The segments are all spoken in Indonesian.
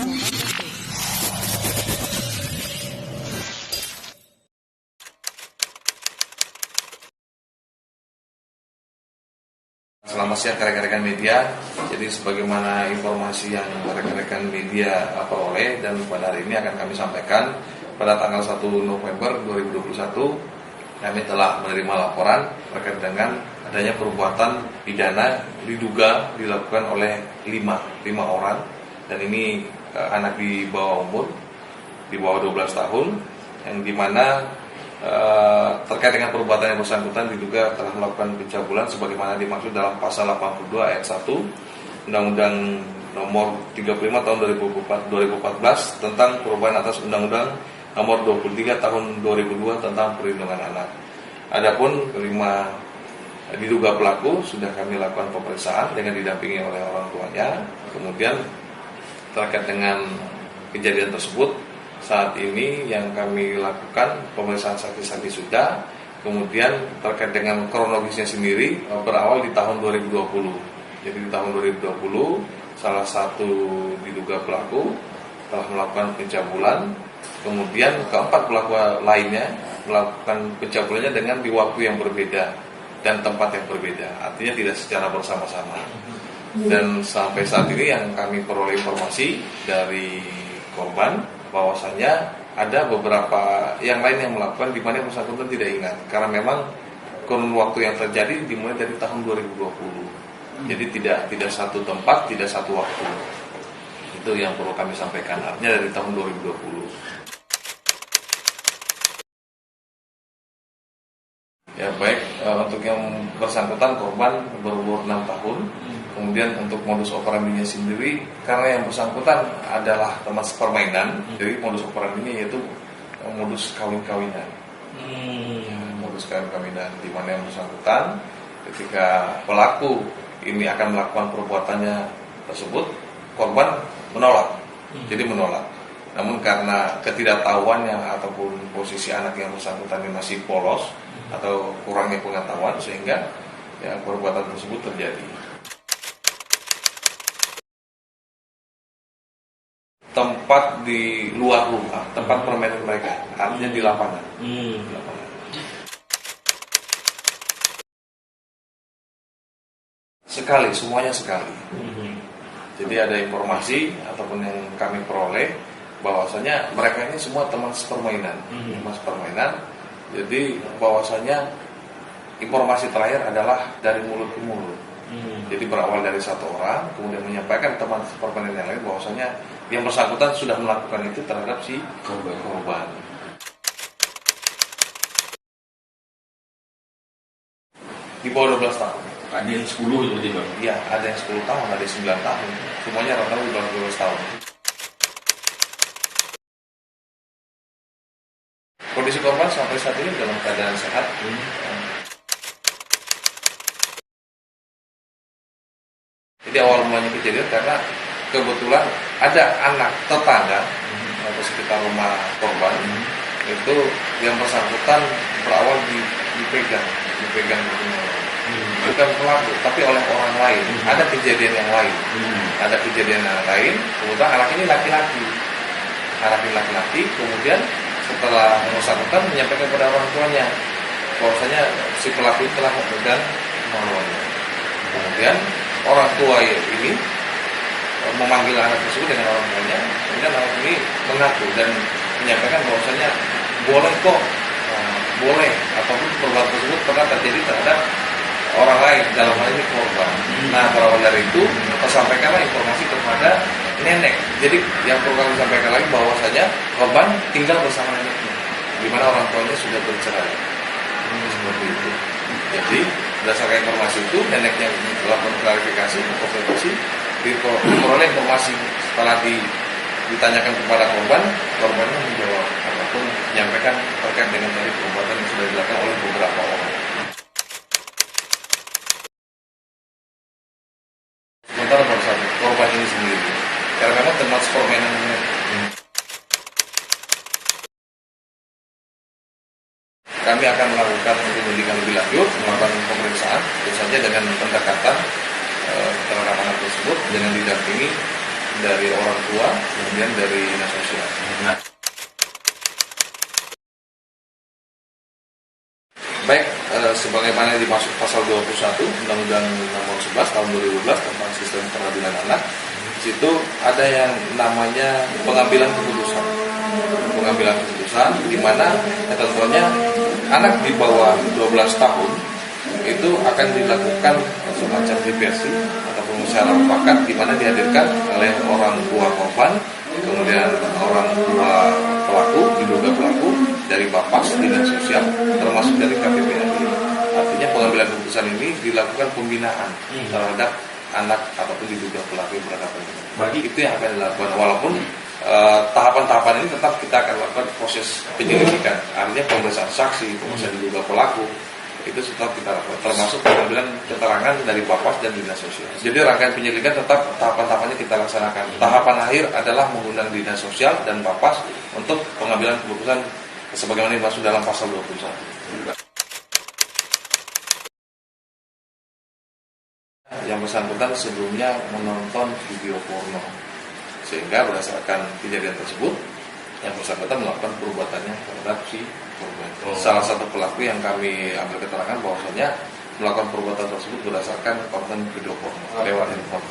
Selamat siang rekan-rekan media. Jadi sebagaimana informasi yang rekan-rekan media peroleh dan pada hari ini akan kami sampaikan, pada tanggal 1 November 2021 kami telah menerima laporan terkait dengan adanya perbuatan pidana diduga dilakukan oleh lima orang, dan ini anak di bawah umur, di bawah 12 tahun, yang dimana terkait dengan perbuatan yang bersangkutan diduga telah melakukan pencabulan sebagaimana dimaksud dalam pasal 82 ayat 1 Undang-Undang nomor 35 tahun 2014 tentang perubahan atas Undang-Undang nomor 23 tahun 2002 tentang perlindungan anak. Adapun kelima diduga pelaku sudah kami lakukan pemeriksaan dengan didampingi oleh orang tuanya. Kemudian terkait dengan kejadian tersebut, saat ini yang kami lakukan pemeriksaan saksi-saksi sudah. Kemudian terkait dengan kronologisnya sendiri berawal di tahun 2020. Jadi di tahun 2020 salah satu diduga pelaku telah melakukan pencabulan. Kemudian keempat pelaku lainnya melakukan pencabulannya dengan di waktu yang berbeda dan tempat yang berbeda. Artinya tidak secara bersama-sama. Dan sampai saat ini yang kami peroleh informasi dari korban, bahwasanya ada beberapa yang lain yang melakukan di mana yang bersangkutan tidak ingat, karena memang kurun waktu yang terjadi dimulai dari tahun 2020. Jadi tidak satu tempat, tidak satu waktu. Itu yang perlu kami sampaikan, artinya dari tahun 2020. Ya baik, untuk yang bersangkutan korban berumur 6 tahun. Kemudian untuk modus operandinya sendiri, karena yang bersangkutan adalah teman sepermainan, jadi modus operandinya yaitu modus kawin-kawinan. Modus kawin-kawinan di mana yang bersangkutan ketika pelaku ini akan melakukan perbuatannya tersebut, korban menolak. Jadi menolak. Namun karena ketidaktahuannya ataupun posisi anak yang bersangkutan ini masih polos atau kurangnya pengetahuan, sehingga ya perbuatan tersebut terjadi. Tempat di luar rumah, tempat permainan mereka, artinya di lapangan. Sekali, semuanya sekali. Jadi ada informasi ataupun yang kami peroleh bahwasanya mereka ini semua teman sepermainan, Jadi bahwasanya informasi terakhir adalah dari mulut ke mulut. Jadi berawal dari satu orang, kemudian menyampaikan teman sepermainan yang lain bahwasanya yang bersangkutan sudah melakukan itu terhadap si korban. Di bawah 12 tahun. Ada yang 10 berarti Bang? Iya, ada yang 10 tahun, ada yang 9 tahun. Semuanya rata-rata di bawah 12 tahun. Kondisi korban sampai saat ini dalam keadaan sehat. Jadi awal mulanya kejadian karena kebetulan ada anak tetangga atau sekitar rumah korban, itu yang bersangkutan berawal dipegang bukan pelaku tapi oleh orang lain. Ada kejadian yang lain, kemudian anak ini laki-laki, kemudian setelah bersangkutan menyampaikan kepada orang tuanya bahwasanya si pelaku telah memegang maluannya. Kemudian orang tua ini memanggil anak tersebut dengan orang tuanya, kemudian anak ini mengaku dan menyampaikan bahwasanya boleh kok, boleh, ataupun perbuatan tersebut pernah terjadi terhadap orang lain, dalam hal ini korban. Nah, berawal dari itu tersampaikanlah informasi kepada nenek. Jadi yang perlu kami sampaikan lagi bahwasanya korban tinggal bersama neneknya, di mana orang tuanya sudah bercerai. Seperti itu. Jadi berdasarkan informasi itu, neneknya melakukan klarifikasi, konsultasi, diperoleh informasi setelah ditanyakan kepada korbannya menjawab ataupun menyampaikan terkait dengan dari perbuatan yang sudah dilakukan oleh beberapa orang. Sementara baru satu korban ini sendiri, karena memang teman sepermainan kami akan melakukan penyelidikan lebih lanjut, melakukan pemeriksaan, tentu saja dengan pendekatan terhadap anak tersebut dengan didampingi dari orang tua, kemudian dari dinas sosial. Nah, Baik, sebagaimana dimaksud pasal 21 Undang-Undang Nomor 11 Tahun 2012 tentang Sistem Peradilan Anak, di situ ada yang namanya pengambilan keputusan. Pengambilan keputusan di mana ketentuannya anak di bawah 12 tahun itu akan dilakukan semacam diversi ataupun musyawarah mufakat di mana dihadirkan oleh orang tua korban, kemudian orang tua pelaku, diduga pelaku, dari Bapas, dinas sosial, termasuk dari KPPAD. Artinya pengambilan keputusan ini dilakukan pembinaan terhadap anak ataupun diduga pelaku yang berhadapan. Bagi itu yang akan dilakukan, walaupun tahapan-tahapan ini tetap kita akan lakukan proses penyelidikan. Artinya pemeriksaan saksi, pemeriksaan diduga pelaku itu tetap kita lakukan, termasuk pengambilan keterangan dari Bapas dan dinas sosial. Jadi rangkaian penyelidikan tetap tahapan-tahapannya kita laksanakan. Tahapan akhir adalah mengundang dinas sosial dan Bapas untuk pengambilan keputusan sebagaimana dimaksud dalam pasal 21. Yang bersangkutan sebelumnya menonton video porno, sehingga berdasarkan kejadian tersebut yang bersangkutan melakukan perbuatannya terhadap si korban. Salah satu pelaku yang kami ambil keterangan bahwasanya melakukan perbuatan tersebut berdasarkan konten video porno lewat handphone.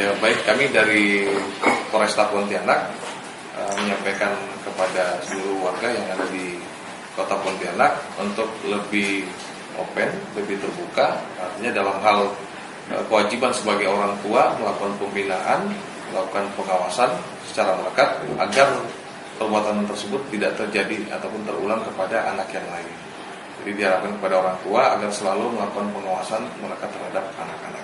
Ya, baik, kami dari Polresta Pontianak menyampaikan kepada seluruh warga yang ada di Kota Pontianak untuk lebih open, lebih terbuka, artinya dalam hal kewajiban sebagai orang tua melakukan pembinaan, melakukan pengawasan secara melekat agar perbuatan tersebut tidak terjadi ataupun terulang kepada anak yang lain. Jadi diharapkan kepada orang tua agar selalu melakukan pengawasan melekat terhadap anak-anak.